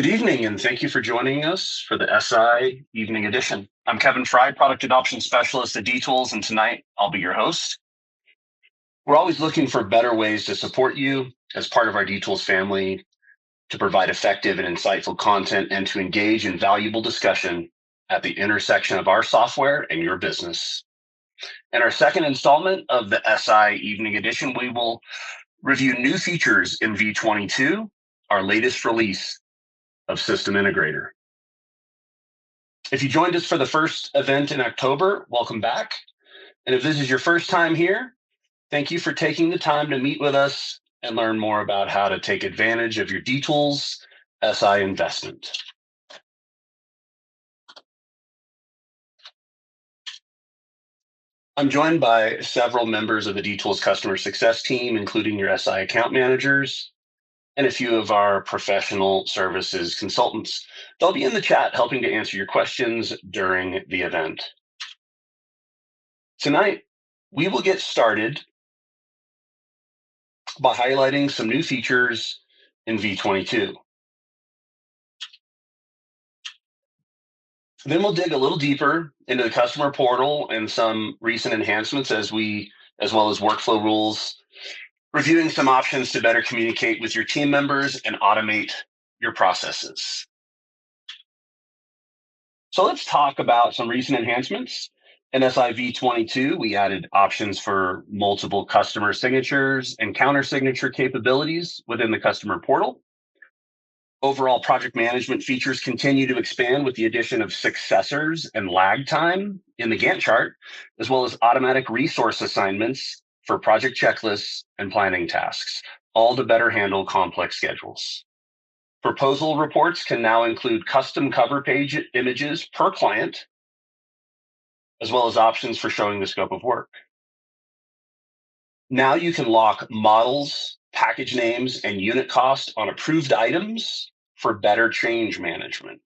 evening, and thank you for joining us for the SI Evening Edition. I'm Kevin Fry, Product Adoption Specialist at D-Tools, and tonight I'll be your host. We're always looking for better ways to support you as part of our D-Tools family, to provide effective and insightful content, and to engage in valuable discussion at the intersection of our software and your business. In our second installment of the SI Evening Edition, we will review new features in v22, our latest release of System Integrator. If you joined us for the first event in October, welcome back. And if this is your first time here, thank you for taking the time to meet with us and learn more about how to take advantage of your D-Tools SI investment. I'm joined by several members of the D-Tools customer success team, including your SI account managers and a few of our professional services consultants. They'll be in the chat helping to answer your questions during the event. Tonight, we will get started by highlighting some new features in v22. Then we'll dig a little deeper into the customer portal and some recent enhancements as well as workflow rules, reviewing some options to better communicate with your team members and automate your processes. So let's talk about some recent enhancements. In SI v22, we added options for multiple customer signatures and counter signature capabilities within the customer portal. Overall project management features continue to expand with the addition of successors and lag time in the Gantt chart, as well as automatic resource assignments for project checklists and planning tasks, all to better handle complex schedules. Proposal reports can now include custom cover page images per client, as well as options for showing the scope of work. Now you can lock models, package names, and unit cost on approved items for better change management.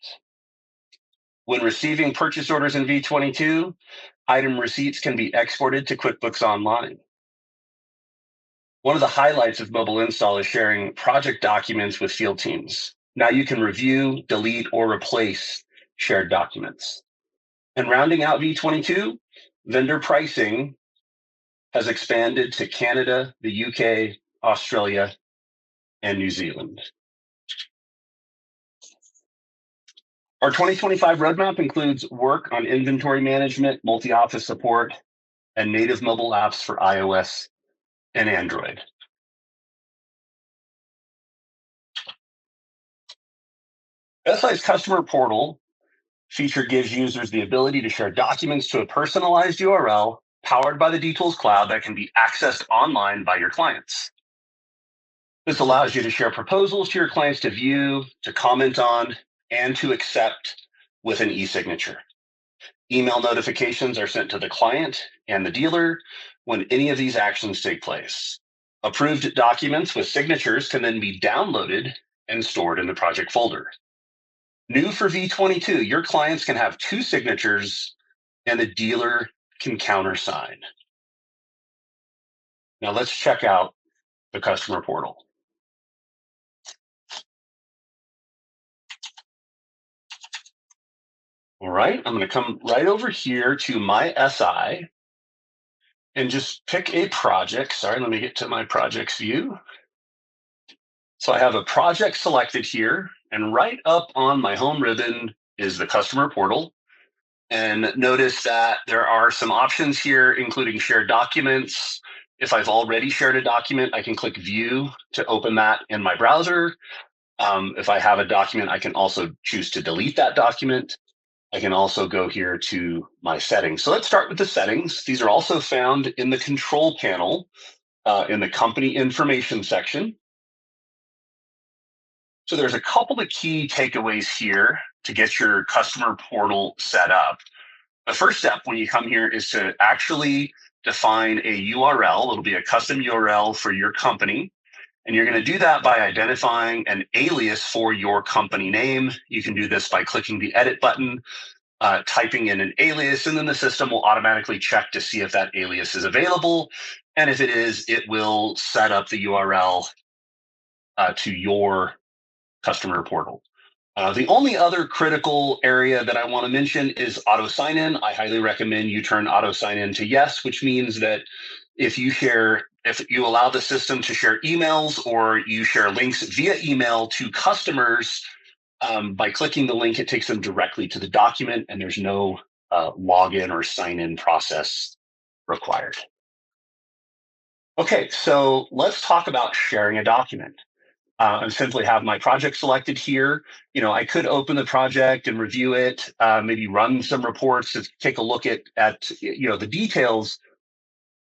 When receiving purchase orders in v22, item receipts can be exported to QuickBooks Online. One of the highlights of mobile install is sharing project documents with field teams. Now you can review, delete, or replace shared documents. And rounding out v22, vendor pricing has expanded to Canada, the UK, Australia, and New Zealand. Our 2025 roadmap includes work on inventory management, multi-office support, and native mobile apps for iOS and Android. SI's customer portal feature gives users the ability to share documents to a personalized URL powered by the D-Tools Cloud that can be accessed online by your clients. This allows you to share proposals to your clients to view, to comment on, and to accept with an e-signature. Email notifications are sent to the client and the dealer when any of these actions take place. Approved documents with signatures can then be downloaded and stored in the project folder. New for v22, your clients can have two signatures and the dealer can countersign. Now let's check out the customer portal. All right, I'm going to come right over here to my SI and just pick a project. Sorry, let me get to my projects view. So I have a project selected here, and right up on my home ribbon is the customer portal. And notice that there are some options here, including shared documents. If I've already shared a document, I can click View to open that in my browser. If I have a document, I can also choose to delete that document. I can also go here to my settings. So let's start with the settings. These are also found in the control panel in the company information section. So there's a couple of key takeaways here to get your customer portal set up. The first step when you come here is to actually define a URL. It'll be a custom URL for your company. And you're going to do that by identifying an alias for your company name. You can do this by clicking the edit button, typing in an alias, and then the system will automatically check to see if that alias is available. And if it is, it will set up the URL to your customer portal. The only other critical area that I want to mention is auto sign in. I highly recommend you turn auto sign in to yes, which means that if you allow the system to share emails or you share links via email to customers, by clicking the link, it takes them directly to the document and there's no login or sign in process required. Okay, so let's talk about sharing a document. I simply have my project selected here. I could open the project and review it, maybe run some reports to take a look at the details.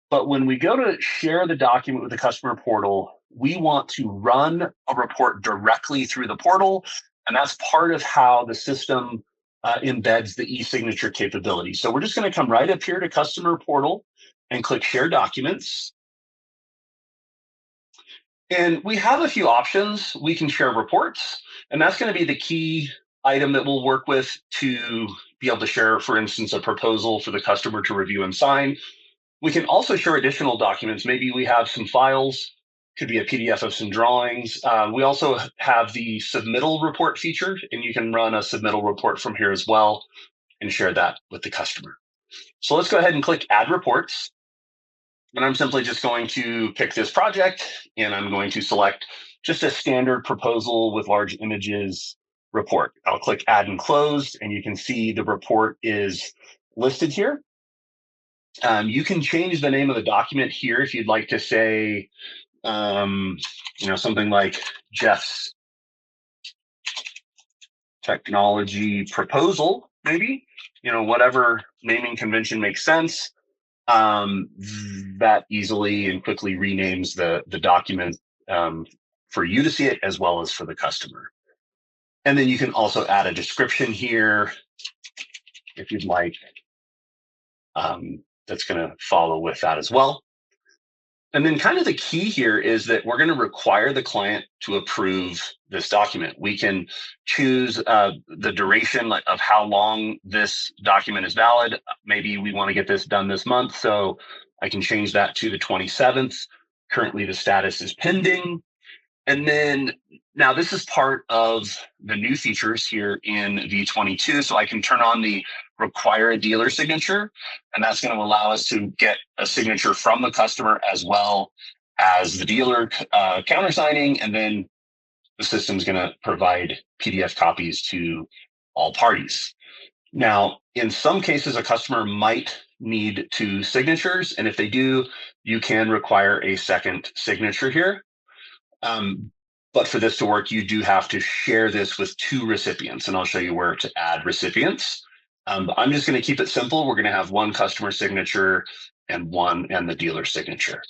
But when we go to share the document with the customer portal, we want to run a report directly through the portal, and that's part of how the system embeds the e-signature capability. So we're just going to come right up here to customer portal and click share documents. And we have a few options. We can share reports, and that's going to be the key item that we'll work with to be able to share, for instance, a proposal for the customer to review and sign. We can also share additional documents. Maybe we have some files, could be a PDF of some drawings. We also have the submittal report feature, and you can run a submittal report from here as well and share that with the customer. So let's go ahead and click Add Reports. And I'm simply just going to pick this project, and I'm going to select just a standard proposal with large images report. I'll click Add and Close, and you can see the report is listed here. You can change the name of the document here if you'd like to say, something like Jeff's technology proposal, maybe, whatever naming convention makes sense. That easily and quickly renames the document for you to see it as well as for the customer. And then you can also add a description here if you'd like. That's going to follow with that as well. And then kind of the key here is that we're going to require the client to approve this document. We can choose the duration of how long this document is valid. Maybe we want to get this done this month, so I can change that to the 27th. Currently, the status is pending. And then now this is part of the new features here in v22. So I can turn on the require a dealer signature, and that's going to allow us to get a signature from the customer as well as the dealer countersigning. And then the system's going to provide PDF copies to all parties. Now, in some cases, a customer might need two signatures. And if they do, you can require a second signature here. But for this to work, you do have to share this with two recipients, and I'll show you where to add recipients. I'm just going to keep it simple. We're going to have one customer signature and the dealer signature.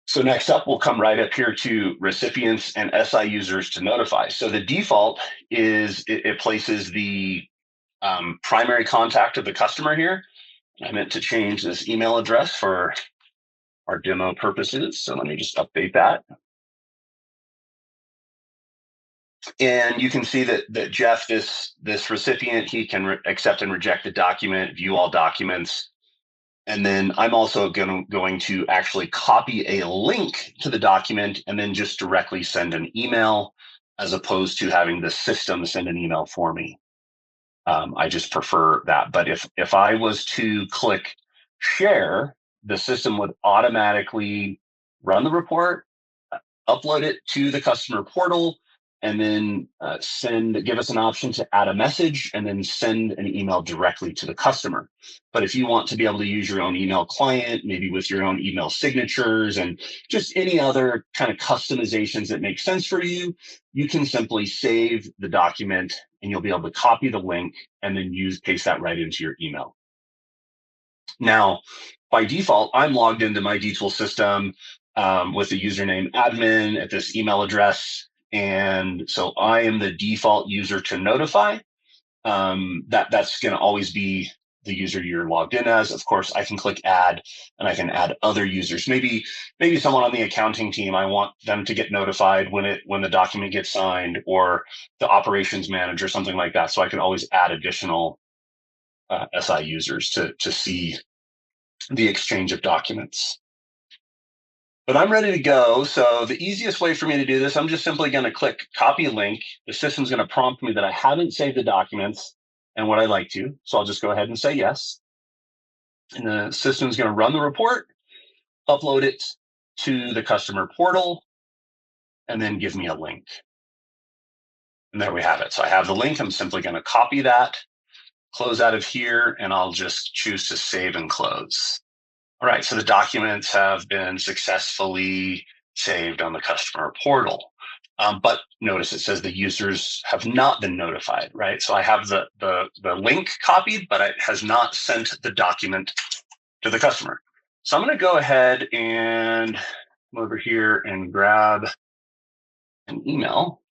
So next up, we'll come right up here to recipients and SI users to notify. So the default is it places the primary contact of the customer here. I meant to change this email address for our demo purposes. So let me just update that. And you can see that Jeff, this recipient, he can accept and reject the document, view all documents. And then I'm also going to actually copy a link to the document and then just directly send an email as opposed to having the system send an email for me. I just prefer that. But if I was to click share, the system would automatically run the report, upload it to the customer portal, and then give us an option to add a message and then send an email directly to the customer. But if you want to be able to use your own email client, maybe with your own email signatures and just any other kind of customizations that make sense for you, you can simply save the document and you'll be able to copy the link and then paste that right into your email. Now, by default, I'm logged into my D-Tool system with the username admin at this email address. And so I am the default user to notify. That's going to always be the user you're logged in as. Of course, I can click add and I can add other users. Maybe someone on the accounting team, I want them to get notified when the document gets signed, or the operations manager, something like that. So I can always add additional SI users to see the exchange of documents. But I'm ready to go. So the easiest way for me to do this, I'm just simply going to click copy link. The system's going to prompt me that I haven't saved the documents and what I'd like to. So I'll just go ahead and say yes. And the system's going to run the report, upload it to the customer portal, and then give me a link. And there we have it. So I have the link. I'm simply going to copy that, close out of here, and I'll just choose to save and close. All right, so the documents have been successfully saved on the customer portal. But notice it says the users have not been notified, right? So I have the link copied, but it has not sent the document to the customer. So I'm going to go ahead and come over here and grab an email.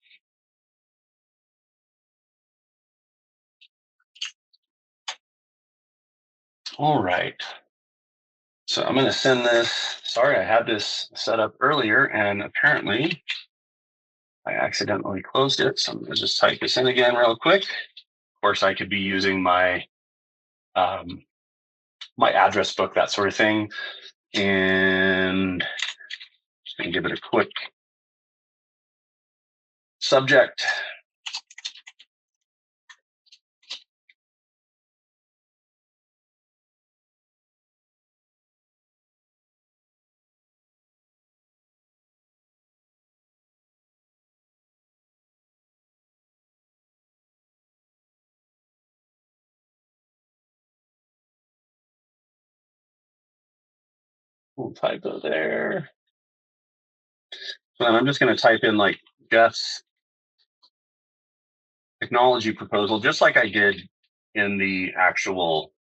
All right. So I'm going to send this. Sorry, I had this set up earlier, and apparently I accidentally closed it. So I'm going to just type this in again real quick. Of course, I could be using my my address book, that sort of thing, and just going to give it a quick subject. Little typo there. And I'm just going to type in like Jeff's technology proposal, just like I did in the actual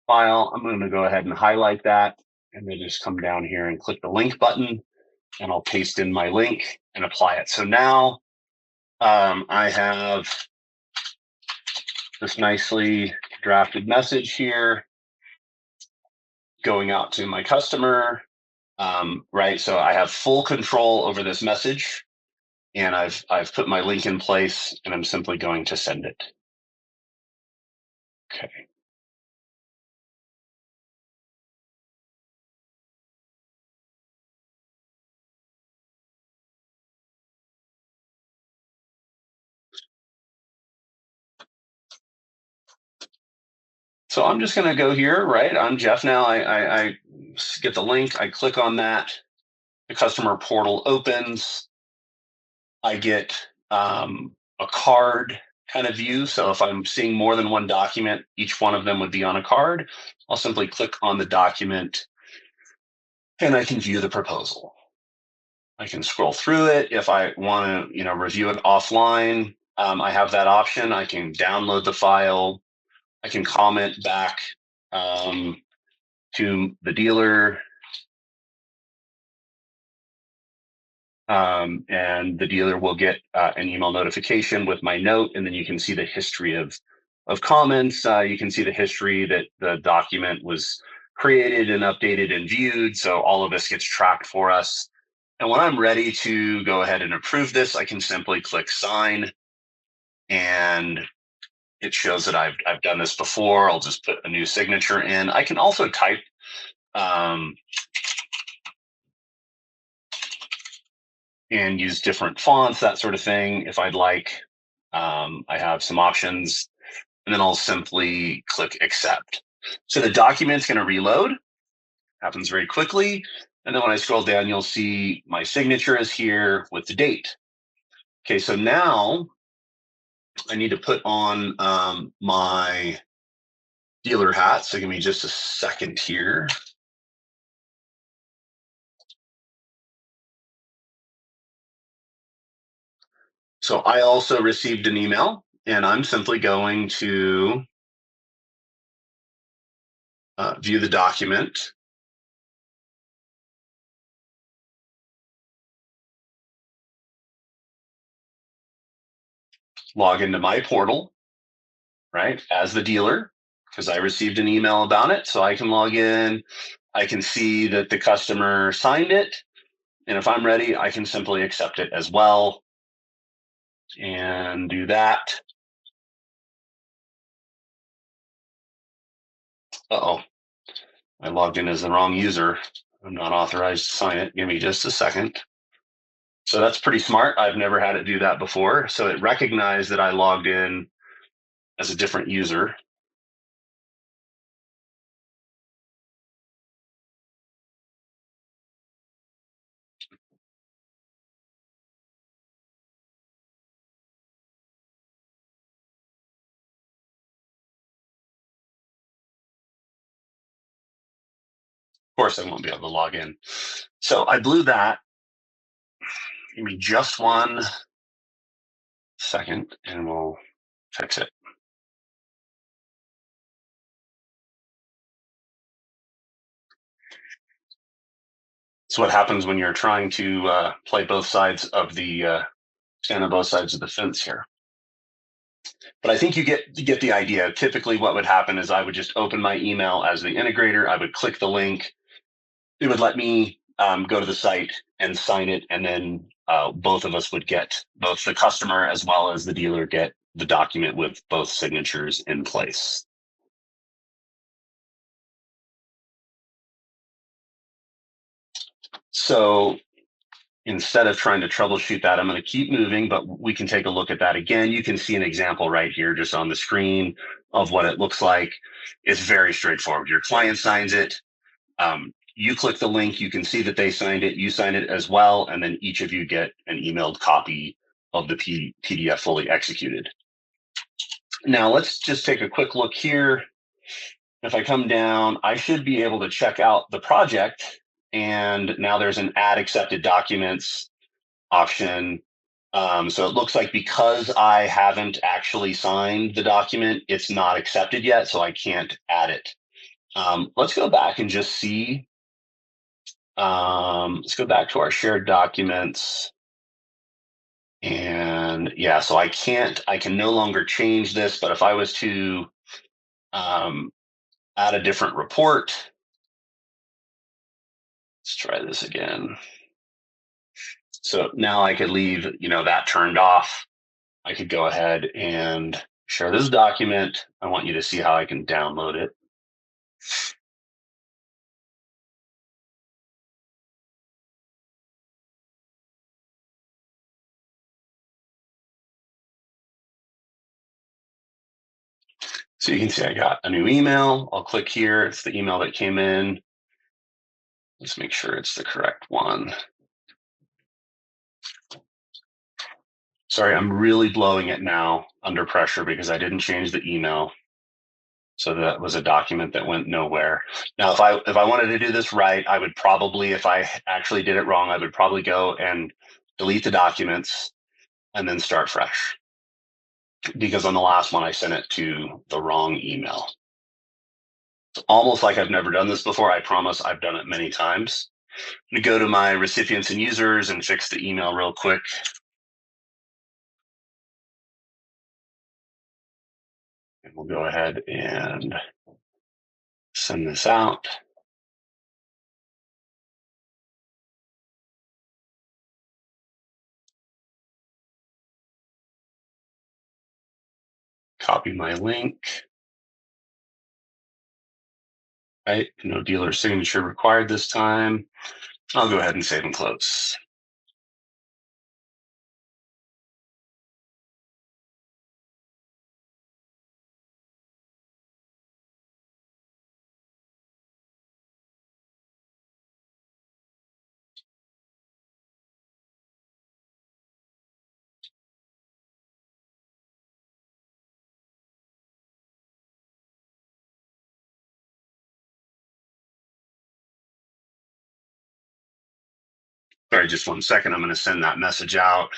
file. I'm going to go ahead and highlight that and then just come down here and click the link button, and I'll paste in my link and apply it. So now I have this nicely drafted message here going out to my customer, right? So I have full control over this message, and I've put my link in place, and I'm simply going to send it. Okay. So I'm just going to go here, right? I'm Jeff now. I get the link. I click on that. The customer portal opens. I get a card kind of view. So if I'm seeing more than one document, each one of them would be on a card. I'll simply click on the document and I can view the proposal. I can scroll through it. If I want to, review it offline, I have that option. I can download the file. I can comment back to the dealer, and the dealer will get an email notification with my note, and then you can see the history of comments. You can see the history that the document was created and updated and viewed. So all of this gets tracked for us. And when I'm ready to go ahead and approve this, I can simply click sign, and it shows that I've done this before. I'll just put a new signature in. I can also type and use different fonts, that sort of thing, if I'd like. I have some options, and then I'll simply click accept. So the document's going to reload, happens very quickly. And then when I scroll down, you'll see my signature is here with the date. Okay, so now I need to put on my dealer hat. So give me just a second here. So I also received an email, and I'm simply going to view the document. Log into my portal, right, as the dealer, because I received an email about it. So I can log in. I can see that the customer signed it. And if I'm ready, I can simply accept it as well and do that. Uh-oh, I logged in as the wrong user. I'm not authorized to sign it. Give me just a second. So that's pretty smart. I've never had it do that before. So it recognized that I logged in as a different user. Of course, I won't be able to log in. So I blew that. Give me just 1 second and we'll fix it. It's what happens when you're trying to play both sides of the stand on both sides of the fence here. But I think you get the idea. Typically, what would happen is I would just open my email as the integrator. I would click the link. It would let me go to the site and sign it, and then both of us would get, both the customer as well as the dealer, get the document with both signatures in place. So instead of trying to troubleshoot that, I'm going to keep moving, but we can take a look at that again. You can see an example right here just on the screen of what it looks like. It's very straightforward. Your client signs it. You click the link, you can see that they signed it, you sign it as well, and then each of you get an emailed copy of the PDF fully executed. Now let's just take a quick look here. If I come down, I should be able to check out the project, and now there's an add accepted documents option. So it looks like because I haven't actually signed the document, it's not accepted yet, so I can't add it. Let's go back and just see. Let's go back to our shared documents. And yeah, so I can no longer change this, but if I was to add a different report, let's try this again. So now I could leave, that turned off. I could go ahead and share this document. I want you to see how I can download it. So you can see I got a new email. I'll click here. It's the email that came in. Let's make sure it's the correct one. Sorry, I'm really blowing it now under pressure because I didn't change the email. So that was a document that went nowhere. Now, if I wanted to do this right, I would probably, if I actually did it wrong, I would probably go and delete the documents and then start fresh. Because on the last one, I sent it to the wrong email. It's almost like I've never done this before. I promise I've done it many times. I'm gonna go to my recipients and users and fix the email real quick. And we'll go ahead and send this out. Copy my link. Right, no dealer signature required this time. I'll go ahead and save and close. Sorry, just 1 second. I'm going to send that message out.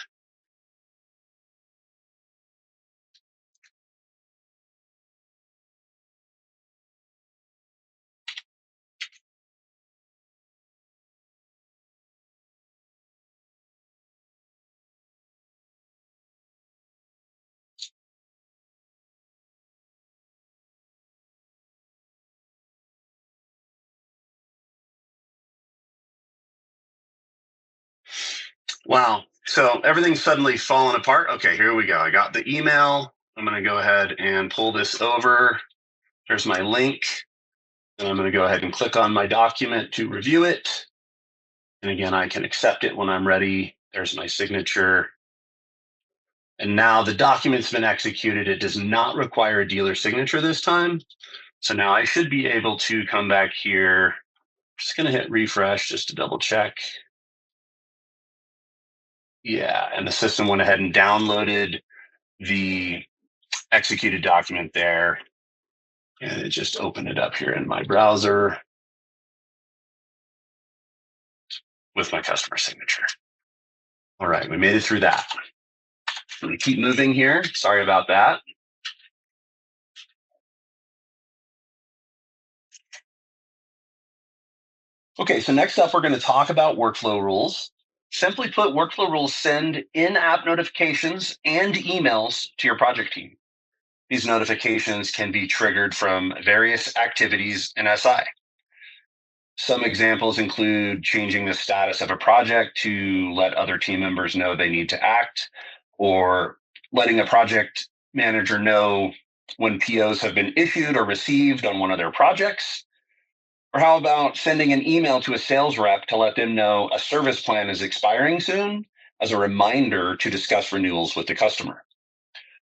Wow. So everything's suddenly fallen apart. Okay, here we go. I got the email. I'm going to go ahead and pull this over. There's my link. And I'm going to go ahead and click on my document to review it. And again, I can accept it when I'm ready. There's my signature. And now the document's been executed. It does not require a dealer signature this time. So now I should be able to come back here. Just going to hit refresh just to double check. Yeah, and the system went ahead and downloaded the executed document there. And it just opened it up here in my browser with my customer signature. All right, we made it through that. I'm going to keep moving here. Sorry about that. Okay, so next up, we're going to talk about workflow rules. Simply put, workflow rules send in-app notifications and emails to your project team. These notifications can be triggered from various activities in SI. Some examples include changing the status of a project to let other team members know they need to act, or letting a project manager know when POs have been issued or received on one of their projects. Or how about sending an email to a sales rep to let them know a service plan is expiring soon as a reminder to discuss renewals with the customer.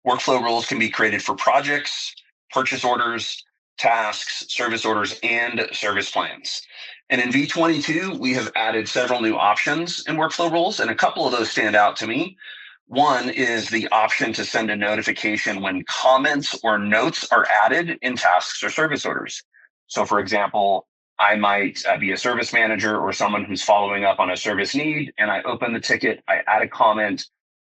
Workflow rules can be created for projects, purchase orders, tasks, service orders, and service plans. And in v22, we have added several new options in workflow rules, and a couple of those stand out to me. One is the option to send a notification when comments or notes are added in tasks or service orders. So for example, I might be a service manager or someone who's following up on a service need, and I open the ticket, I add a comment,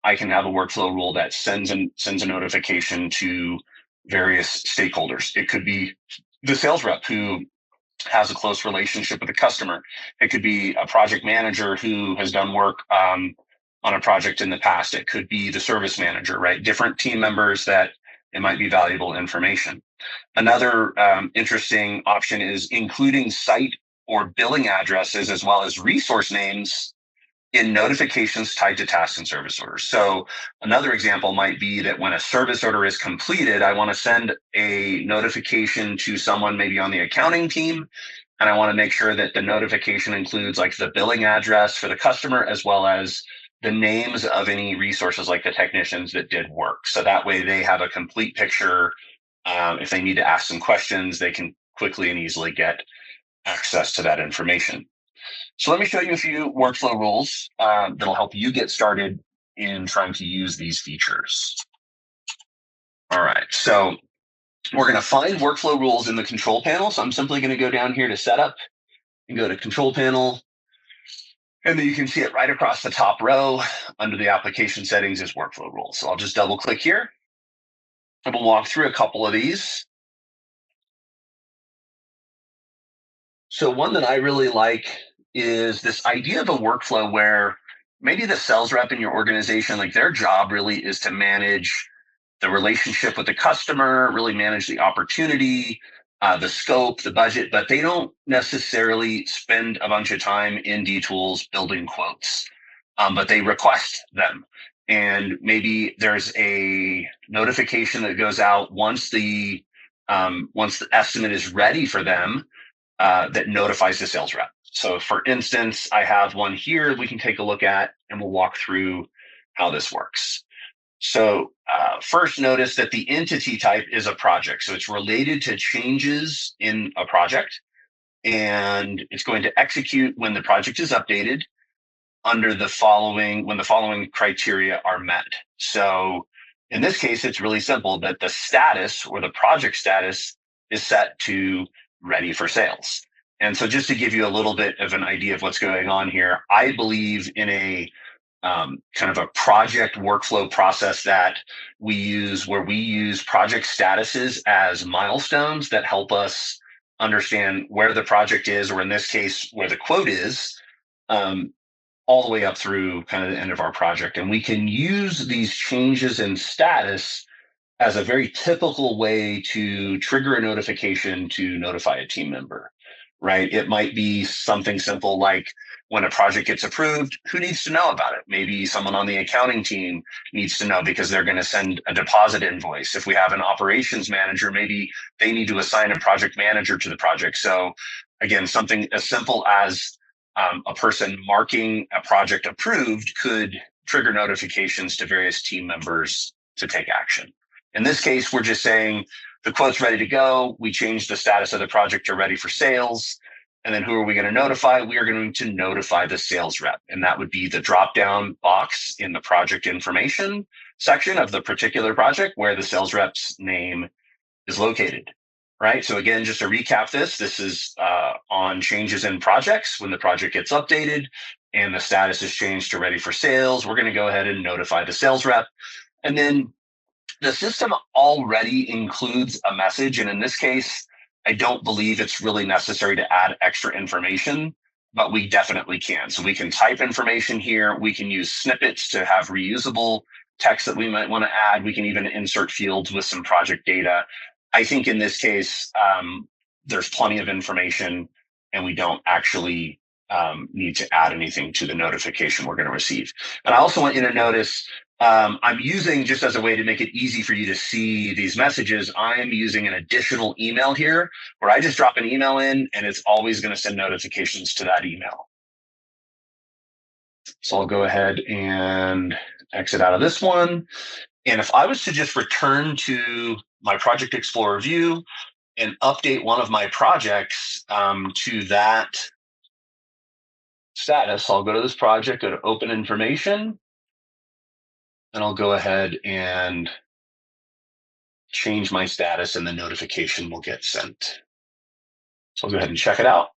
I can have a workflow rule that sends a notification to various stakeholders. It could be the sales rep who has a close relationship with the customer. It could be a project manager who has done work on a project in the past. It could be the service manager, right? Different team members that it might be valuable information. Another interesting option is including site or billing addresses as well as resource names in notifications tied to tasks and service orders. So another example might be that when a service order is completed, I want to send a notification to someone maybe on the accounting team. And I want to make sure that the notification includes like the billing address for the customer, as well as the names of any resources like the technicians that did work. So that way they have a complete picture. If they need to ask some questions, they can quickly and easily get access to that information. So let me show you a few workflow rules that'll help you get started in trying to use these features. All right, so we're going to find workflow rules in the control panel. So I'm simply going to go down here to setup and go to control panel. And then you can see it right across the top row under the application settings is workflow rules. So I'll just double click here and we'll walk through a couple of these. So one that I really like is this idea of a workflow where maybe the sales rep in your organization, like their job really is to manage the relationship with the customer, really manage the opportunity, the scope, the budget, but they don't necessarily spend a bunch of time in D-Tools building quotes, but they request them. And maybe there's a notification that goes out once the estimate is ready for them, that notifies the sales rep. So for instance, I have one here we can take a look at, and we'll walk through how this works. So first, notice that the entity type is a project. So it's related to changes in a project, and it's going to execute when the project is updated under the following, when the following criteria are met. So in this case, it's really simple that the status or the project status is set to ready for sales. And so just to give you a little bit of an idea of what's going on here, I believe in a kind of a project workflow process that we use, where we use project statuses as milestones that help us understand where the project is, or in this case, where the quote is, all the way up through kind of the end of our project. And we can use these changes in status as a very typical way to trigger a notification to notify a team member. right? It might be something simple like when a project gets approved, who needs to know about it? Maybe someone on the accounting team needs to know because they're going to send a deposit invoice. If we have an operations manager, maybe they need to assign a project manager to the project. So again, something as simple as a person marking a project approved could trigger notifications to various team members to take action. In this case, we're just saying the quote's ready to go. We changed the status of the project to ready for sales. And then who are we going to notify? We are going to notify the sales rep. And that would be the drop-down box in the project information section of the particular project where the sales rep's name is located, right? So again, just to recap this is on changes in projects. When the project gets updated and the status is changed to ready for sales, we're going to go ahead and notify the sales rep. And then the system already includes a message. And in this case, I don't believe it's really necessary to add extra information, but we definitely can. So we can type information here. We can use snippets to have reusable text that we might want to add. We can even insert fields with some project data. I think in this case, there's plenty of information and we don't actually need to add anything to the notification we're going to receive. And I also want you to notice I'm using, just as a way to make it easy for you to see these messages, I am using an additional email here where I just drop an email in and it's always going to send notifications to that email. So I'll go ahead and exit out of this one. And if I was to just return to my Project Explorer view and update one of my projects to that status, I'll go to this project, go to Open Information, and I'll go ahead and change my status and the notification will get sent. So I'll go ahead and check it out.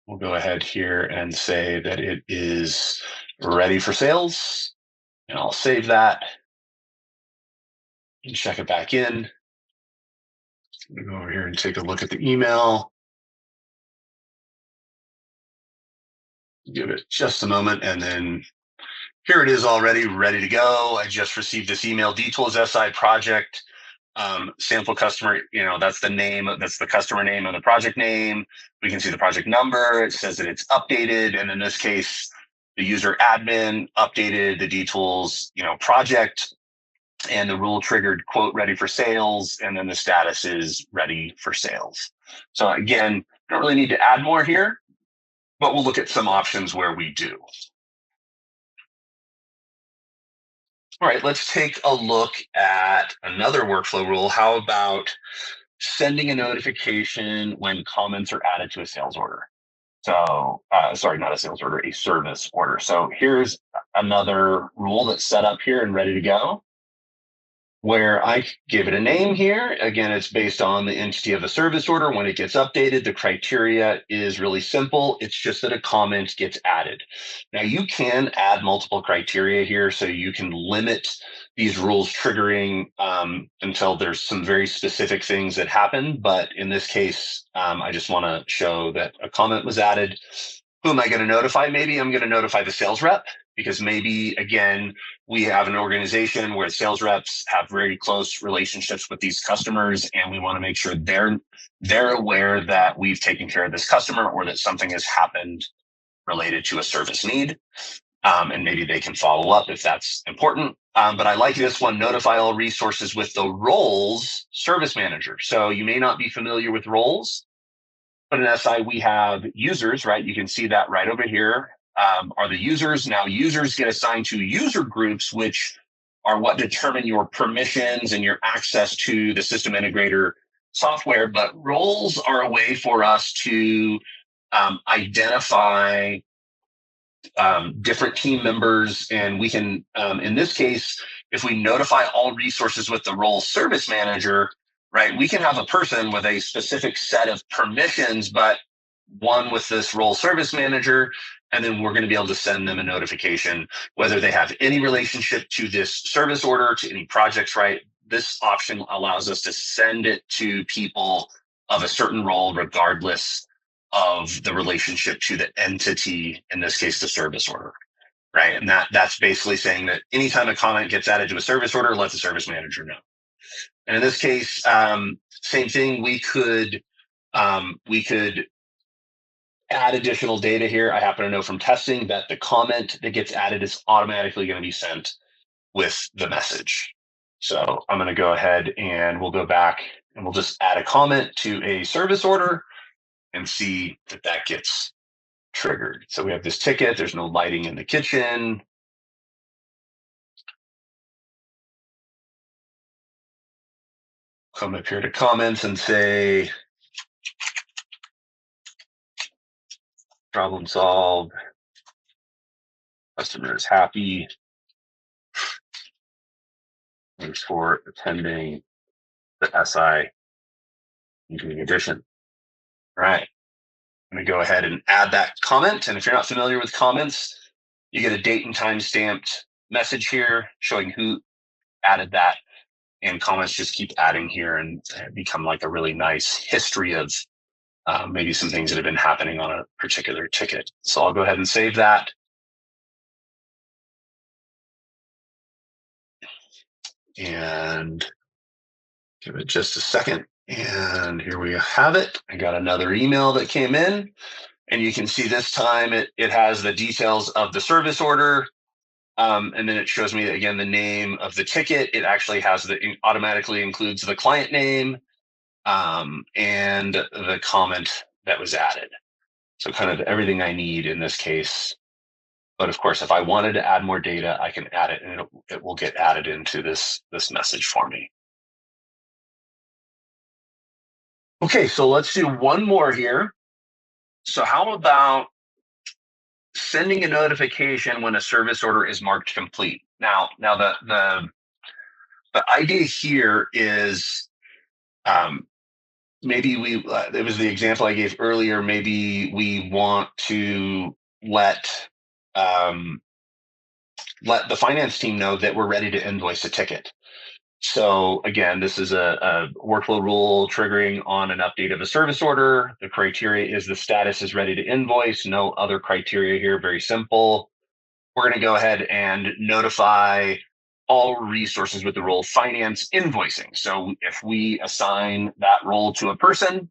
We'll go ahead here and say that it is ready for sales, and I'll save that and check it back in. I'm going to go over here and take a look at the email. Give it just a moment, and then here it is already ready to go. I just received this email, D-Tools SI project, sample customer, that's the name, that's the customer name and the project name. We can see the project number. It says that it's updated. And in this case, the user admin updated the D-Tools, project, and the rule triggered quote ready for sales. And then the status is ready for sales. So again, don't really need to add more here, but we'll look at some options where we do. All right, let's take a look at another workflow rule. How about sending a notification when comments are added to a sales order? So, sorry, not a sales order, a service order. So here's another rule that's set up here and ready to go, where I give it a name here. Again, it's based on the entity of the service order. When it gets updated, the criteria is really simple. It's just that a comment gets added. Now, you can add multiple criteria here, so you can limit these rules triggering until there's some very specific things that happen. But in this case, I just want to show that a comment was added. Who am I going to notify? Maybe I'm going to notify the sales rep, because maybe, again, we have an organization where sales reps have very close relationships with these customers, and we want to make sure they're aware that we've taken care of this customer or that something has happened related to a service need. And maybe they can follow up if that's important. But I like this one, notify all resources with the roles service manager. So you may not be familiar with roles, but in SI, we have users, right? You can see that right over here. Are the users. Now, users get assigned to user groups, which are what determine your permissions and your access to the system integrator software. But roles are a way for us to identify different team members. And we can, in this case, if we notify all resources with the role service manager, right, we can have a person with a specific set of permissions, but one with this role service manager, and then we're going to be able to send them a notification, whether they have any relationship to this service order, to any projects, right? This option allows us to send it to people of a certain role, regardless of the relationship to the entity, in this case, the service order, right? And that's basically saying that anytime a comment gets added to a service order, let the service manager know. And in this case, same thing, we could We could add additional data here. I happen to know from testing that the comment that gets added is automatically going to be sent with the message. So I'm going to go ahead and we'll go back and we'll just add a comment to a service order and see that that gets triggered. So we have this ticket. There's no lighting in the kitchen. Come up here to comments and say, problem solved. Customer is happy. Thanks for attending the SI Evening Edition. All right. I'm going to go ahead and add that comment. And if you're not familiar with comments, you get a date and time stamped message here showing who added that. And comments just keep adding here and become like a really nice history of maybe some things that have been happening on a particular ticket. So I'll go ahead and save that. And give it just a second. And here we have it. I got another email that came in. And you can see this time it has the details of the service order. And then it shows me, again, the name of the ticket. It actually has automatically includes the client name and the comment that was added. So kind of everything I need in this case. But of course, if I wanted to add more data, I can add it and it will get added into this message for me. Okay, so let's do one more here. So how about sending a notification when a service order is marked complete? Now the idea here is maybe it was the example I gave earlier. Maybe we want to let the finance team know that we're ready to invoice a ticket. So again, this is a workflow rule triggering on an update of a service order. The criteria is the status is ready to invoice. No other criteria here. Very simple. We're going to go ahead and notify all resources with the role finance invoicing. So if we assign that role to a person,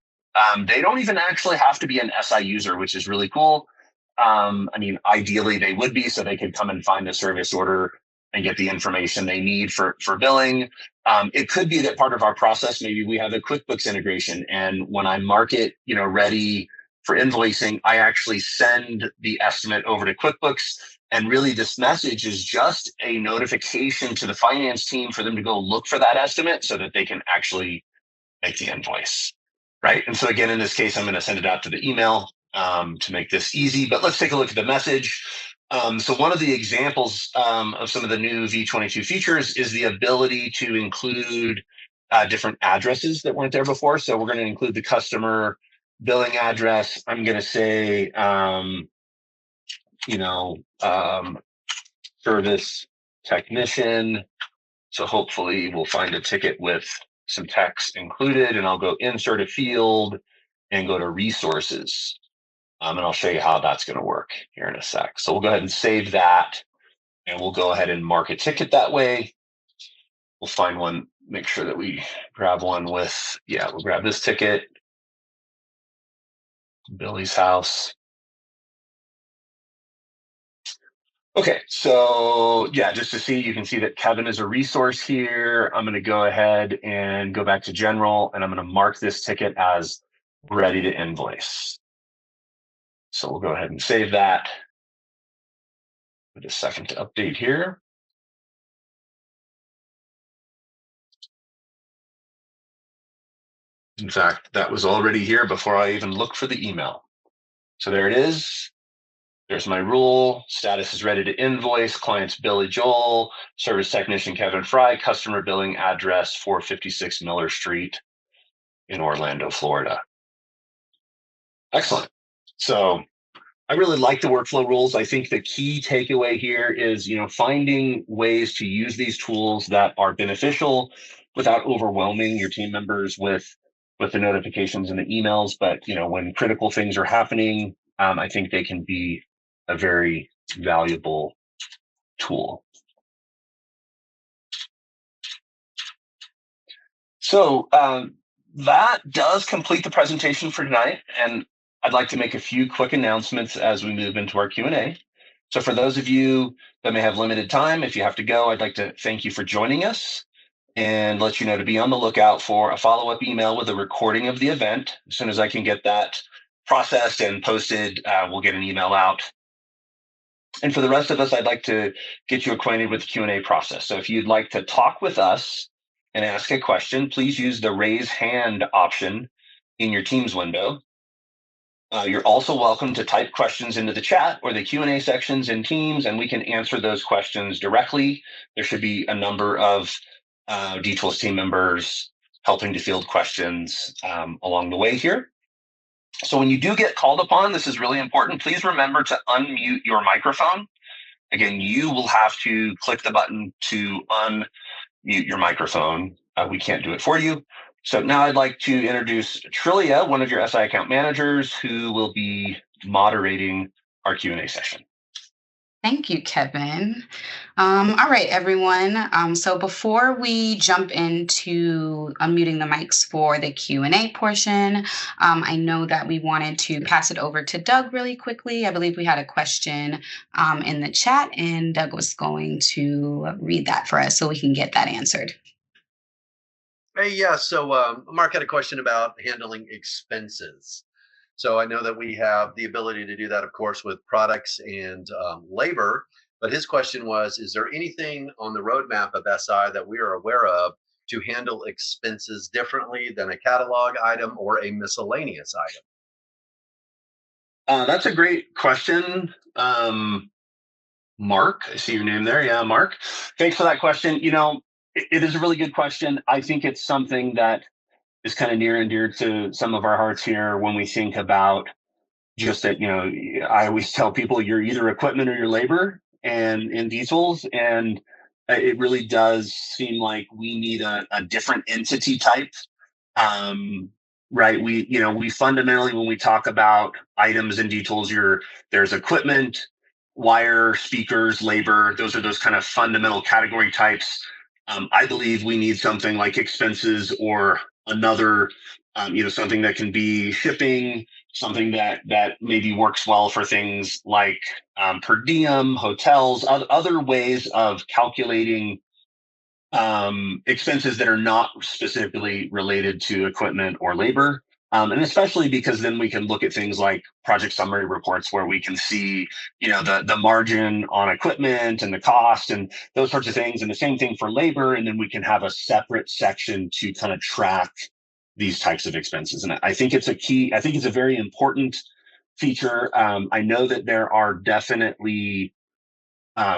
they don't even actually have to be an SI user, which is really cool. I mean, ideally they would be, so they could come and find a service order and get the information they need for billing. It could be that part of our process, maybe we have a QuickBooks integration, and when I mark it, ready for invoicing, I actually send the estimate over to QuickBooks. And really, this message is just a notification to the finance team for them to go look for that estimate so that they can actually make the invoice, right? And so again, in this case, I'm going to send it out to the email to make this easy. But let's take a look at the message. So one of the examples of some of the new v22 features is the ability to include different addresses that weren't there before. So we're going to include the customer billing address. I'm going to say, service technician. So hopefully we'll find a ticket with some text included, and I'll go insert a field and go to resources. And I'll show you how that's going to work here in a sec. So we'll go ahead and save that, and we'll go ahead and mark a ticket that way. We'll find one, make sure that we grab one with, we'll grab this ticket, Billy's house. Okay, so just to see, you can see that Kevin is a resource here. I'm going to go ahead and go back to general, and I'm going to mark this ticket as ready to invoice. So we'll go ahead and save that. Give it a second to update here. In fact, that was already here before I even looked for the email. So there it is. There's my rule. Status is ready to invoice. Client's Billy Joel. Service technician Kevin Fry. Customer billing address 456 Miller Street in Orlando, Florida. Excellent. So I really like the workflow rules. I think the key takeaway here is, finding ways to use these tools that are beneficial without overwhelming your team members with the notifications and the emails. But, when critical things are happening, I think they can be a very valuable tool. So that does complete the presentation for tonight, and I'd like to make a few quick announcements as we move into our Q&A. So for those of you that may have limited time, if you have to go, I'd like to thank you for joining us and let you know to be on the lookout for a follow-up email with a recording of the event. As soon as I can get that processed and posted, we'll get an email out. And for the rest of us, I'd like to get you acquainted with the Q&A process. So if you'd like to talk with us and ask a question, please use the raise hand option in your Teams window. You're also welcome to type questions into the chat or the Q&A sections in Teams, and we can answer those questions directly. There should be a number of D-Tools team members helping to field questions along the way here. So when you do get called upon, this is really important. Please remember to unmute your microphone. Again, you will have to click the button to unmute your microphone. We can't do it for you. So now I'd like to introduce Trilia, one of your SI account managers, who will be moderating our Q&A session. Thank you, Kevin. All right, everyone. So before we jump into unmuting the mics for the Q&A portion, I know that we wanted to pass it over to Doug really quickly. I believe we had a question in the chat, and Doug was going to read that for us so we can get that answered. Hey, yeah. So Mark had a question about handling expenses. So I know that we have the ability to do that, of course, with products and labor. But his question was, is there anything on the roadmap of SI that we are aware of to handle expenses differently than a catalog item or a miscellaneous item? That's a great question. Mark, I see your name there. Yeah, Mark. Thanks for that question. You know, it is a really good question. I think it's something that is kind of near and dear to some of our hearts here when we think about just that, you know, I always tell people you're either equipment or your labor and in D-Tools. And it really does seem like we need a different entity type. Right. We fundamentally, when we talk about items in D-Tools, there's equipment, wire, speakers, labor. Those are those kind of fundamental category types. I believe we need something like expenses or another, something that can be shipping, something that maybe works well for things like per diem, hotels, other ways of calculating expenses that are not specifically related to equipment or labor. And especially because then we can look at things like project summary reports where we can see, the margin on equipment and the cost and those sorts of things. And the same thing for labor. And then we can have a separate section to kind of track these types of expenses. And I think it's a very important feature. I know that there are definitely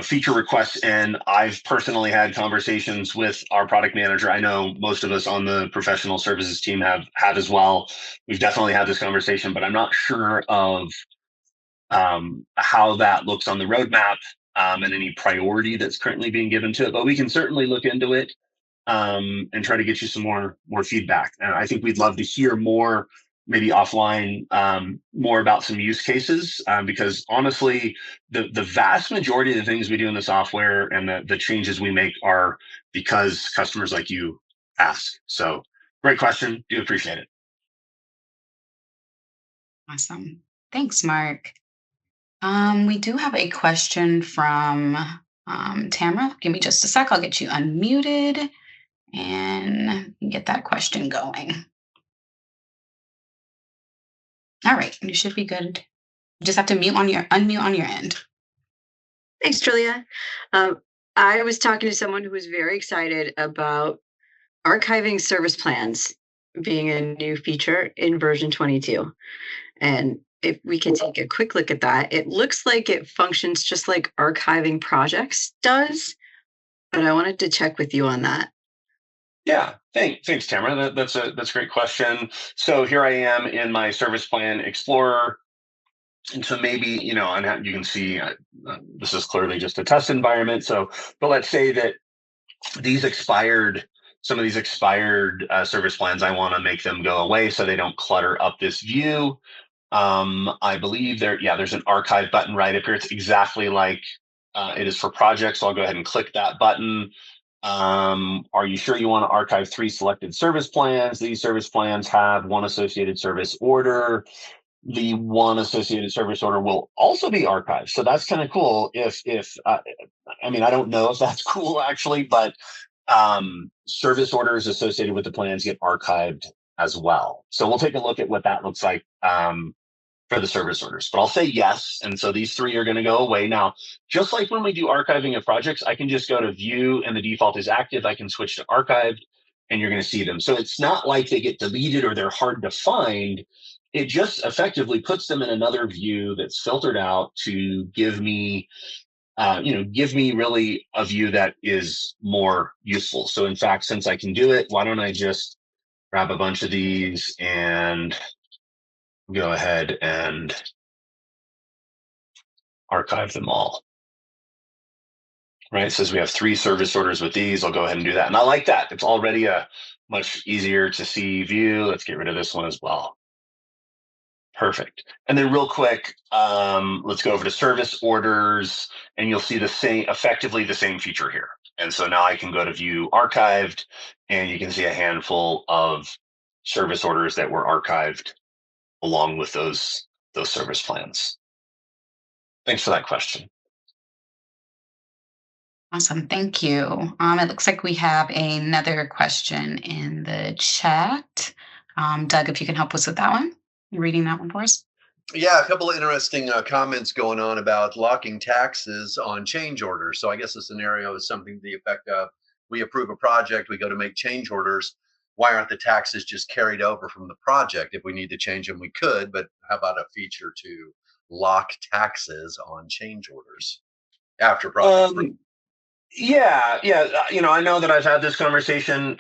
feature requests, and I've personally had conversations with our product manager. I know most of us on the professional services team have as well. We've definitely had this conversation, but I'm not sure of how that looks on the roadmap and any priority that's currently being given to it. But we can certainly look into it and try to get you some more feedback. And I think we'd love to hear more, maybe offline, more about some use cases, because honestly, the vast majority of the things we do in the software and the changes we make are because customers like you ask. So great question. Do appreciate it. Awesome. Thanks, Mark. We do have a question from Tamara. Give me just a sec. I'll get you unmuted and get that question going. All right, you should be good. You just have to unmute on your end. Thanks, Trilia. I was talking to someone who was very excited about archiving service plans being a new feature in version 22. And if we can take a quick look at that, it looks like it functions just like archiving projects does, but I wanted to check with you on that. Yeah, thanks, Tamara. That's a great question. So here I am in my service plan explorer. And so maybe, you can see this is clearly just a test environment. So, but let's say that some of these expired service plans, I want to make them go away so they don't clutter up this view. I believe there's an archive button right up here. It's exactly like it is for projects. So I'll go ahead and click that button. Are you sure you want to archive 3 selected service plans? These service plans have 1 associated service order. The 1 associated service order will also be archived. So that's kind of cool. I mean, I don't know if that's cool actually, but service orders associated with the plans get archived as well. So we'll take a look at what that looks like for the service orders, but I'll say yes. And so these 3 are going to go away. Now, just like when we do archiving of projects, I can just go to view and the default is active. I can switch to archived and you're going to see them. So it's not like they get deleted or they're hard to find. It just effectively puts them in another view that's filtered out to give me really a view that is more useful. So in fact, since I can do it, why don't I just grab a bunch of these and go ahead and archive them all. Right, it says we have 3 service orders with these. I'll go ahead and do that. And I like that. It's already a much easier to see view. Let's get rid of this one as well. Perfect. And then real quick, let's go over to service orders and you'll see effectively the same feature here. And so now I can go to view archived and you can see a handful of service orders that were archived along with those service plans. Thanks for that question. Awesome. Thank you. It looks like we have another question in the chat. Doug, if you can help us with that one, reading that one for us. Yeah, a couple of interesting comments going on about locking taxes on change orders. So I guess the scenario is something to the effect of, we approve a project, we go to make change orders. Why aren't the taxes just carried over from the project? If we need to change them, we could, but how about a feature to lock taxes on change orders after project? Yeah. I know that I've had this conversation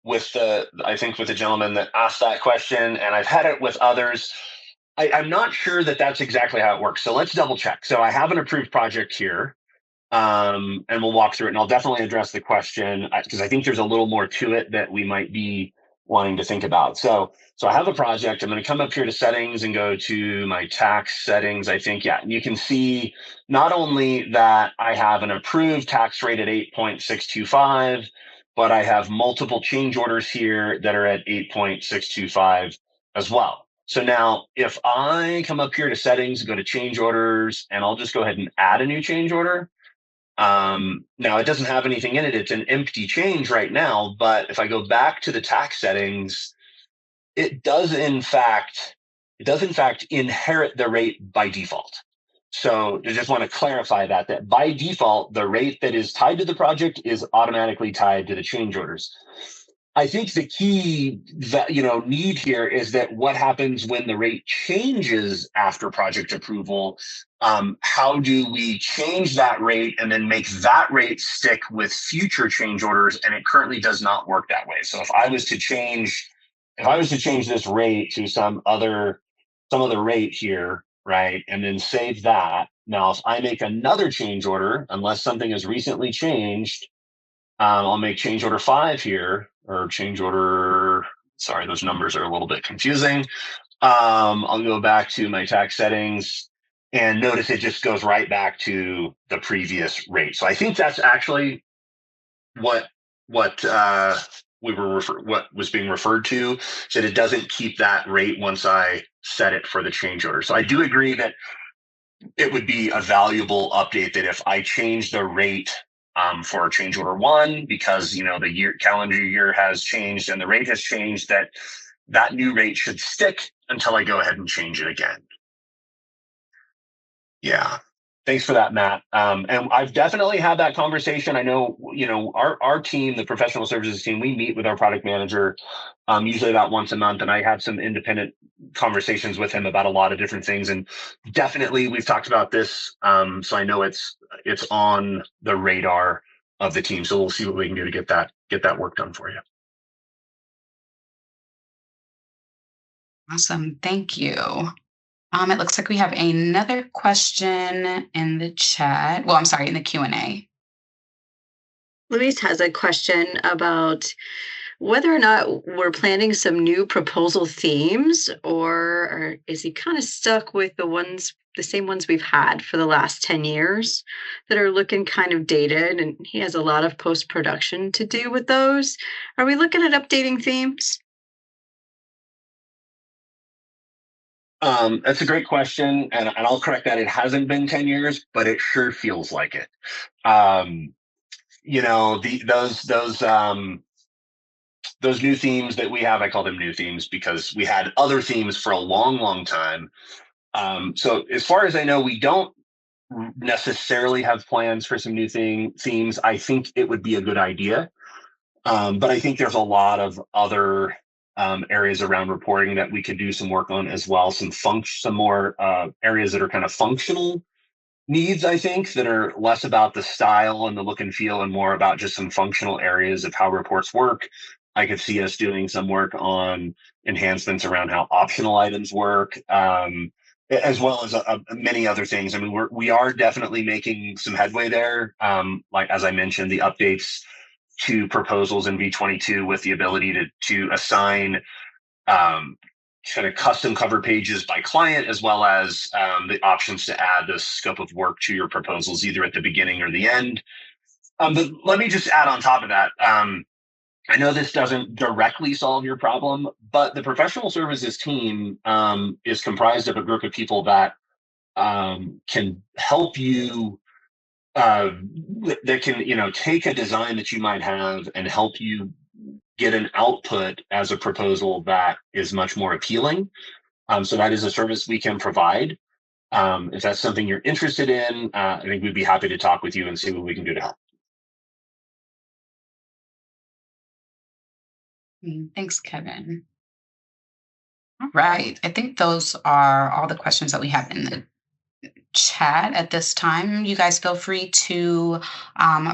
with the gentleman that asked that question, and I've had it with others. I'm not sure that that's exactly how it works. So let's double check. So I have an approved project here, and we'll walk through it, and I'll definitely address the question because I think there's a little more to it that we might be wanting to think about. So I have a project. I'm going to come up here to settings and go to my tax settings. I think, yeah, and you can see not only that I have an approved tax rate at 8.625, but I have multiple change orders here that are at 8.625 as well. So now if I come up here to settings, go to change orders, and I'll just go ahead and add a new change order. Now it doesn't have anything in it. It's an empty change right now, but if I go back to the tax settings, it does in fact inherit the rate by default. So I just want to clarify that by default, the rate that is tied to the project is automatically tied to the change orders. I think the key need here is that what happens when the rate changes after project approval. How do we change that rate and then make that rate stick with future change orders? And it currently does not work that way. So if I was to change this rate to some other rate here, right, and then save that. Now, if I make another change order, unless something has recently changed, I'll make change order 5 here, or change order. Sorry, those numbers are a little bit confusing. I'll go back to my tax settings and notice it just goes right back to the previous rate. So I think that's actually what was being referred to, that it doesn't keep that rate once I set it for the change order. So I do agree that it would be a valuable update that if I change the rate for change order 1, because the calendar year has changed and the rate has changed, that new rate should stick until I go ahead and change it again. Yeah. Thanks for that, Matt. And I've definitely had that conversation. I know, our team, the professional services team, we meet with our product manager usually about once a month, and I have some independent conversations with him about a lot of different things. And definitely we've talked about this. So I know it's on the radar of the team. So we'll see what we can do to get that work done for you. Awesome. Thank you. It looks like we have another question in the chat. Well, I'm sorry, in the Q&A. Louise has a question about whether or not we're planning some new proposal themes, or is he kind of stuck with the same ones we've had for the last 10 years that are looking kind of dated, and he has a lot of post-production to do with those. Are we looking at updating themes? That's a great question, and I'll correct that. It hasn't been 10 years, but it sure feels like it. Those new themes that we have, I call them new themes because we had other themes for a long, long time. So as far as I know, we don't necessarily have plans for some new themes. I think it would be a good idea. But I think there's a lot of other areas around reporting that we could do some work on as well. Some more areas that are kind of functional needs, I think, that are less about the style and the look and feel and more about just some functional areas of how reports work. I could see us doing some work on enhancements around how optional items work, as well as many other things. I mean, we are definitely making some headway there. Like, as I mentioned, the updates to proposals in v22 with the ability to assign kind of custom cover pages by client, as well as the options to add the scope of work to your proposals, either at the beginning or the end. But let me just add on top of that. I know this doesn't directly solve your problem, but the professional services team is comprised of a group of people that can help you, that can, take a design that you might have and help you get an output as a proposal that is much more appealing. So that is a service we can provide. If that's something you're interested in, I think we'd be happy to talk with you and see what we can do to help. Thanks, Kevin. All right. I think those are all the questions that we have in the chat at this time. You guys feel free to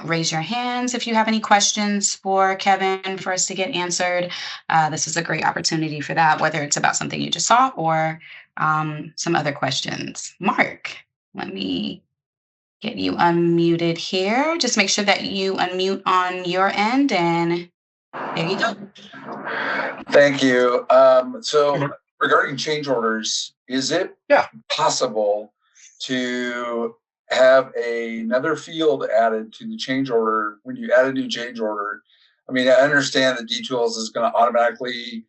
raise your hands if you have any questions for Kevin for us to get answered. This is a great opportunity for that, whether it's about something you just saw or some other questions. Mark, let me get you unmuted here. Just make sure that you unmute on your end, and there you go. Thank you. So regarding change orders, is it possible to have another field added to the change order when you add a new change order? I mean, I understand that D-Tools is going to automatically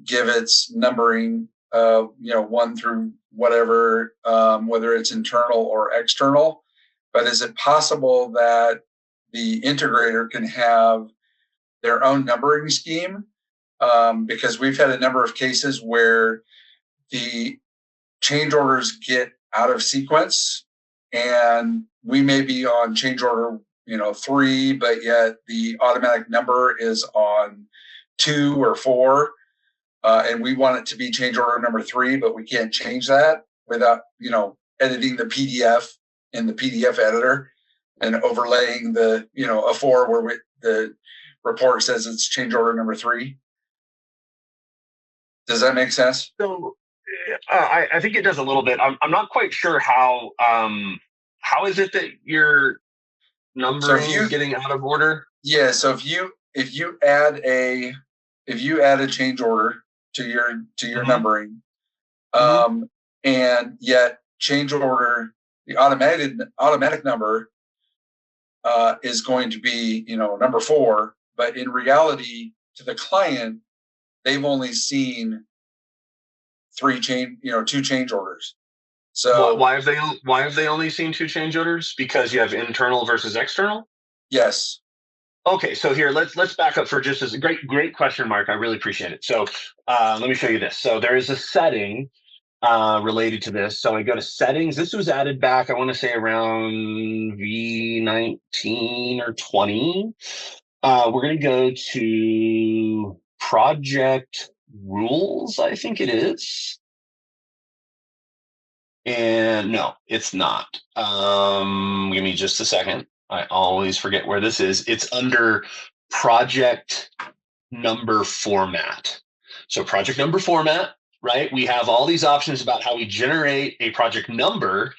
give its numbering, 1 through whatever, whether it's internal or external. But is it possible that the integrator can have their own numbering scheme? Because we've had a number of cases where the change orders get out of sequence, and we may be on change order 3, but yet the automatic number is on 2 or 4, and we want it to be change order number 3, but we can't change that without editing the PDF in the PDF editor and overlaying the a 4 where the report says it's change order number 3. Does that make sense? So I think it does a little bit. I'm not quite sure how is it that your numbering is getting out of order? Yeah. So if you add a change order to your numbering, and yet change order, the automatic number is going to be number 4, but in reality to the client, they've only seen 2 change orders. So why have they only seen 2 change orders? Because you have internal versus external? Yes. Okay, so here let's back up for just a great question, Mark. I really appreciate it. So let me show you this. So there is a setting related to this. So I go to settings. This was added back, I want to say around V19 or 20. We're going to go to project rules, I think it is. And no, it's not. Give me just a second. I always forget where this is. It's under project number format. So project number format, right? We have all these options about how we generate a project number.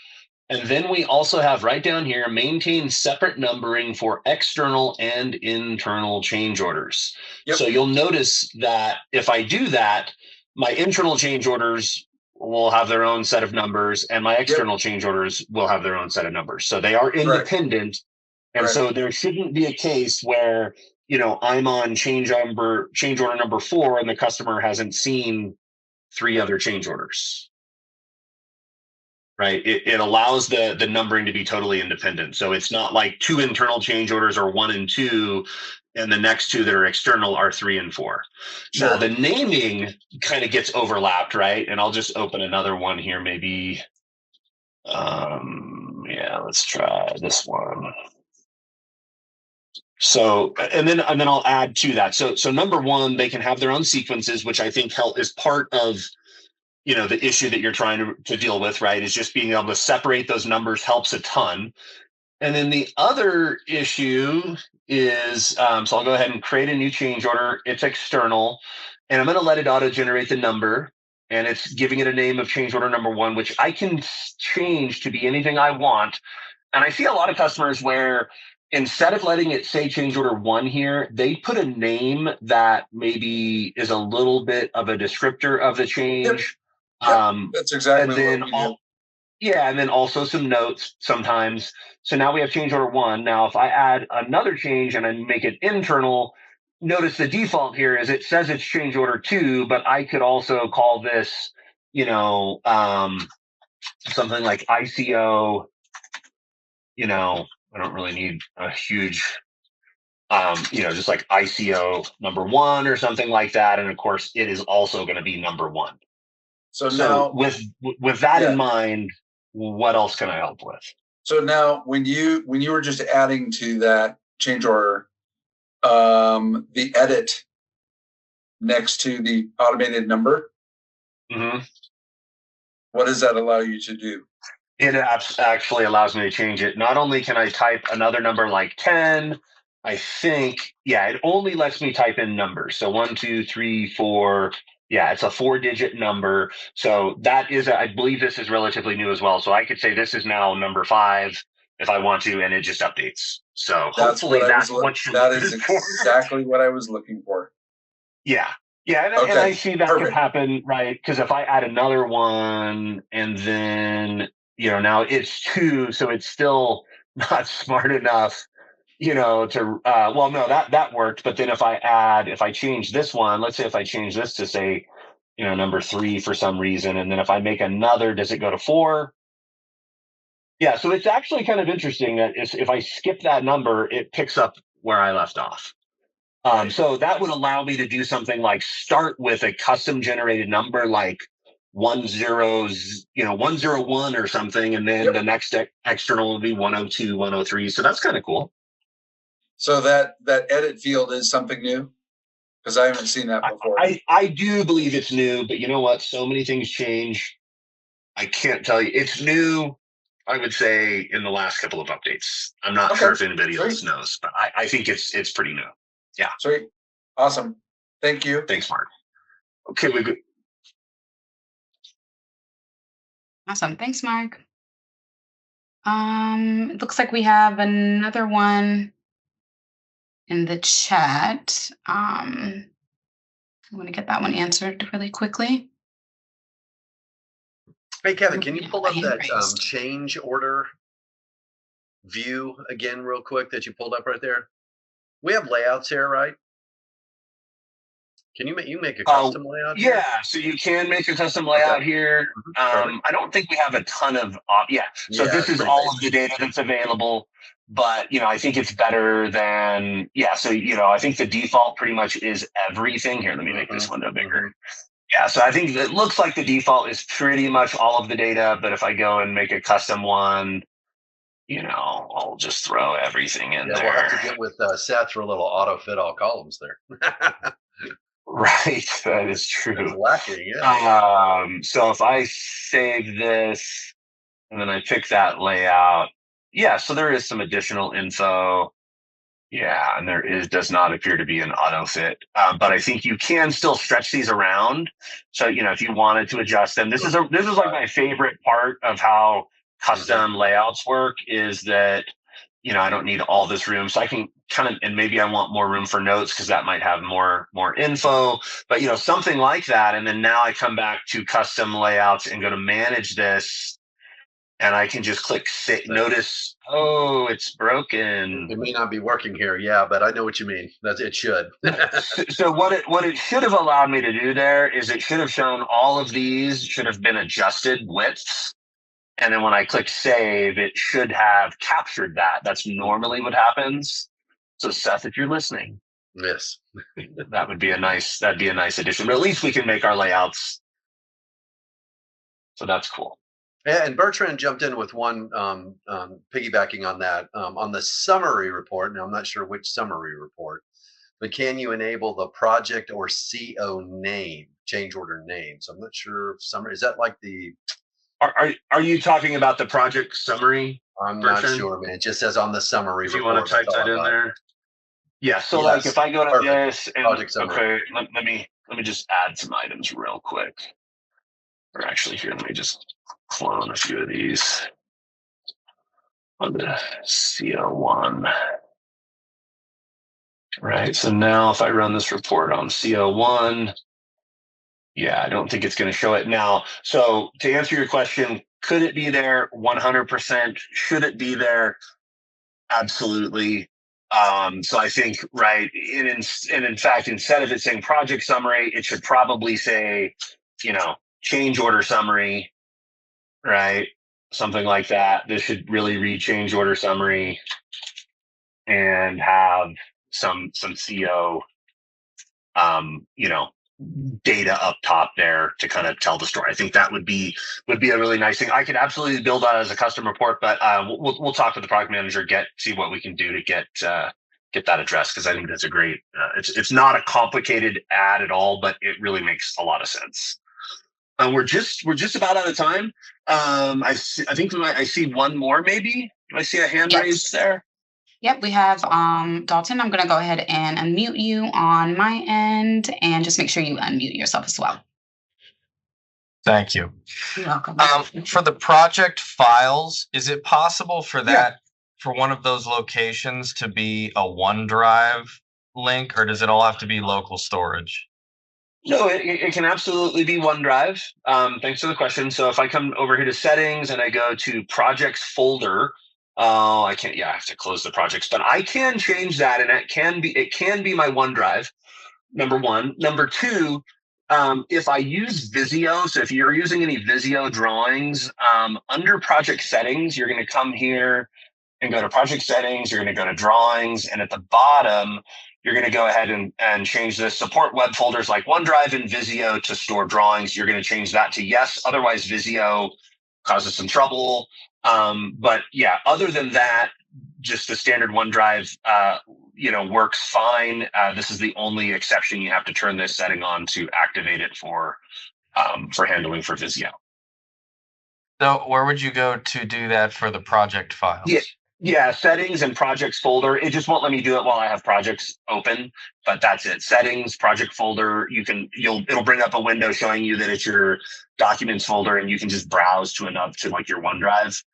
And then we also have right down here, maintain separate numbering for external and internal change orders. Yep. So you'll notice that if I do that, my internal change orders will have their own set of numbers and my external change orders will have their own set of numbers. So they are independent. And so there shouldn't be a case where, I'm on change order number 4 and the customer hasn't seen 3 other change orders. Right. It allows the numbering to be totally independent. So it's not like 2 internal change orders are 1 and 2, and the next 2 that are external are 3 and 4. Sure. Now the naming kind of gets overlapped, right? And I'll just open another one here, maybe. Let's try this one. So, and then I'll add to that. So number 1, they can have their own sequences, which I think is part of the issue that you're trying to deal with, right, is just being able to separate those numbers helps a ton. And then the other issue is, so I'll go ahead and create a new change order. It's external, and I'm going to let it auto-generate the number, and it's giving it a name of change order number 1, which I can change to be anything I want. And I see a lot of customers where instead of letting it say change order 1 here, they put a name that maybe is a little bit of a descriptor of the change. Yep. That's exactly and then what we do. And then also some notes sometimes. So now we have change order 1. Now, if I add another change and I make it internal, notice the default here is it says it's change order 2, but I could also call this, something like ICO. I don't really need a huge, just like ICO number 1 or something like that. And of course, it is also going to be number 1. So now, with that in mind, what else can I help with? So now, when you were just adding to that change order, the edit next to the automated number, what does that allow you to do? It actually allows me to change it. Not only can I type another number like 10, I think, it only lets me type in numbers. So 1, 2, 3, 4. Yeah, it's a 4-digit number. So that is, I believe this is relatively new as well. So I could say this is now number 5 if I want to, and it just updates. So hopefully that's what you're looking for. Exactly what I was looking for. Yeah. Yeah, and I see that can happen, right? Because if I add another one and then, now it's 2, so it's still not smart enough, to, that worked. But then if I change this one, let's say if I change this to say, number 3 for some reason, and then if I make another, does it go to 4? Yeah, so it's actually kind of interesting that if I skip that number, it picks up where I left off. So that would allow me to do something like start with a custom generated number like 101 or something, and then the next external will be 102, 103. So that's kind of cool. So that edit field is something new? Because I haven't seen that before. I do believe it's new, but you know what? So many things change. I can't tell you. It's new, I would say, in the last couple of updates. I'm not sure if anybody else knows, but I think it's pretty new. Yeah. Sweet. Awesome. Thank you. Thanks, Mark. Okay, we're good. Awesome. Thanks, Mark. It looks like we have another one in the chat. I want to get that one answered really quickly. Hey, Kevin, can you pull up that change order view again real quick that you pulled up right there? We have layouts here, right? Can you make a custom layout here? Yeah, so you can make a custom layout here. I don't think we have a ton of so this is all of the data that's available, but I think it's better than so I think the default pretty much is everything. Here, let me make this window bigger. Yeah, so I think it looks like the default is pretty much all of the data, but if I go and make a custom one, I'll just throw everything in there. We'll have to get with Seth for a little auto fit all columns there. Right, that is true. It's lacking, so if I save this and then I pick that layout, so there is some additional info. Yeah, and there does not appear to be an auto fit, but I think you can still stretch these around. So if you wanted to adjust them, this is like my favorite part of how custom layouts work is that, I don't need all this room. So I can and maybe I want more room for notes because that might have more info, but something like that. And then now I come back to custom layouts and go to manage this, and I can just click notice, it's broken. It may not be working here. Yeah, but I know what you mean. It should. So what it should have allowed me to do there is it should have shown all of these should have been adjusted widths. And then when I click save, it should have captured that. That's normally what happens. So Seth, if you're listening, yes, that'd be a nice addition. But at least we can make our layouts. So that's cool. Yeah, and Bertrand jumped in with one piggybacking on that on the summary report. Now I'm not sure which summary report, but can you enable the project or CO name, change order name? So I'm not sure if summary is that like the. Are you talking about the project summary? I'm not sure, man. It just says on the summary. If you want to type that in there. Yeah. So like if I go to this and okay, let me just add some items real quick. Or actually here, let me just clone a few of these on the CO1. Right. So now if I run this report on CO1, yeah, I don't think it's going to show it now. So to answer your question, could it be there? 100%. Should it be there? Absolutely. So I think, right. And in fact, instead of it saying project summary, it should probably say, change order summary, right? Something like that. This should really read change order summary and have some CO, data up top there to kind of tell the story. I think that would be a really nice thing. I could absolutely build that as a custom report, but we'll talk with the product manager, see what we can do to get that addressed, because I think that's a great. It's not a complicated ad at all, but it really makes a lot of sense. We're just about out of time. I think I see one more. Maybe do I see a hand raised there? Yep, we have Dalton. I'm going to go ahead and unmute you on my end, and just make sure you unmute yourself as well. Thank you. You're welcome. For the project files, is it possible for that for one of those locations to be a OneDrive link, or does it all have to be local storage? No, it can absolutely be OneDrive. Thanks for the question. So if I come over here to settings and I go to projects folder, I can't. Yeah, I have to close the projects, but I can change that, and it can be my OneDrive. Number one. Number two, if I use Visio, so if you're using any Visio drawings, under project settings, you're going to come here and go to project settings. You're going to go to drawings, and at the bottom, you're going to go ahead and change this support web folders like OneDrive and Visio to store drawings. You're going to change that to yes. Otherwise, Visio causes some trouble. But yeah, other than that, just the standard OneDrive, works fine. This is the only exception. You have to turn this setting on to activate it for handling for Visio. So where would you go to do that for the project files? Yeah, settings and projects folder. It just won't let me do it while I have projects open, but that's it. Settings, project folder. It'll bring up a window showing you that it's your documents folder, and you can just browse to like your OneDrive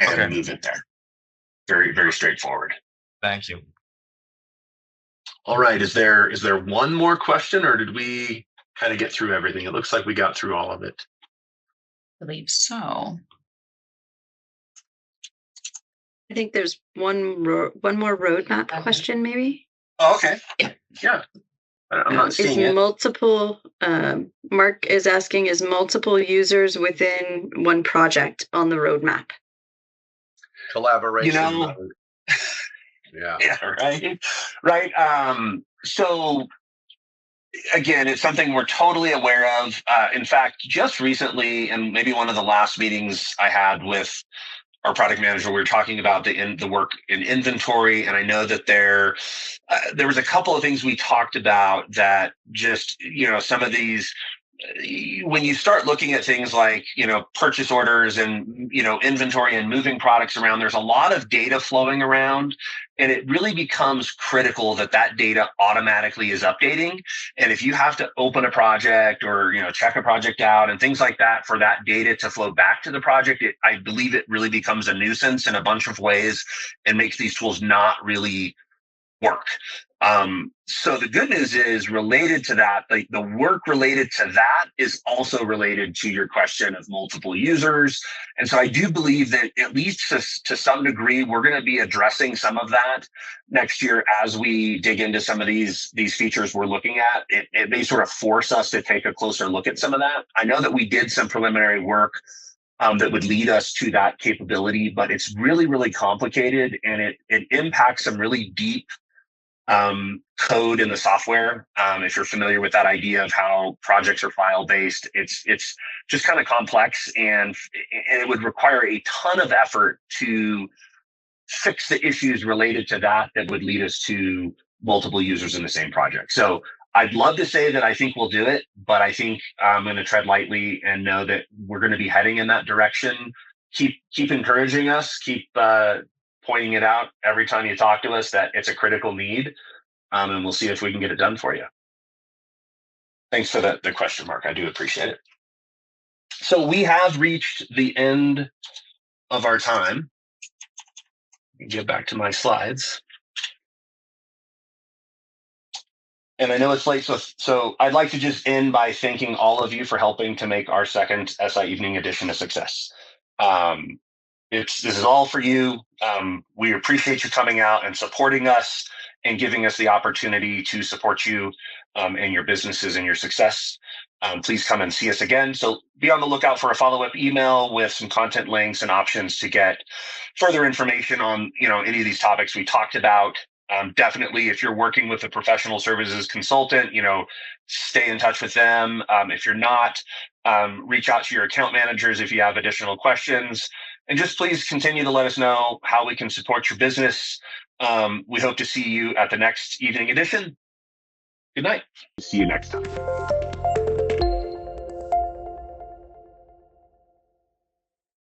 and move it there. Very, very straightforward. Thank you. All right. Is there one more question, or did we kind of get through everything? It looks like we got through all of it. I believe so. I think there's one more roadmap question, maybe. Oh, okay. Yeah. I'm not seeing it. Multiple. Mark is asking: is multiple users within one project on the roadmap? Collaboration. Yeah. Right. So again, it's something we're totally aware of. In fact, just recently, and maybe one of the last meetings I had with our product manager, we were talking about the work in inventory, and I know that there was a couple of things we talked about that just some of these when you start looking at things like, purchase orders and, inventory and moving products around, there's a lot of data flowing around, and it really becomes critical that that data automatically is updating. And if you have to open a project or, check a project out and things like that for that data to flow back to the project, I believe it really becomes a nuisance in a bunch of ways and makes these tools not really work. So the good news is related to that, the work related to that is also related to your question of multiple users. And so I do believe that at least to some degree, we're going to be addressing some of that next year as we dig into some of these features we're looking at. It may sort of force us to take a closer look at some of that. I know that we did some preliminary work that would lead us to that capability, but it's really, really complicated, and it impacts some really deep code in the software. If you're familiar with that idea of how projects are file based, it's just kind of complex, and it would require a ton of effort to fix the issues related to that would lead us to multiple users in the same project. So I'd love to say that I think we'll do it, but I think I'm going to tread lightly and know that we're going to be heading in that direction. Keep encouraging us, keep pointing it out every time you talk to us that it's a critical need, and we'll see if we can get it done for you. Thanks for the question, Mark. I do appreciate it. So we have reached the end of our time. Get back to my slides. And I know it's late, so I'd like to just end by thanking all of you for helping to make our second SI Evening Edition a success. This is all for you. We appreciate you coming out and supporting us and giving us the opportunity to support you and your businesses and your success. Please come and see us again. So be on the lookout for a follow-up email with some content links and options to get further information on any of these topics we talked about. Definitely, if you're working with a professional services consultant, stay in touch with them. If you're not, reach out to your account managers if you have additional questions. And just please continue to let us know how we can support your business. We hope to see you at the next evening edition. Good night. See you next time.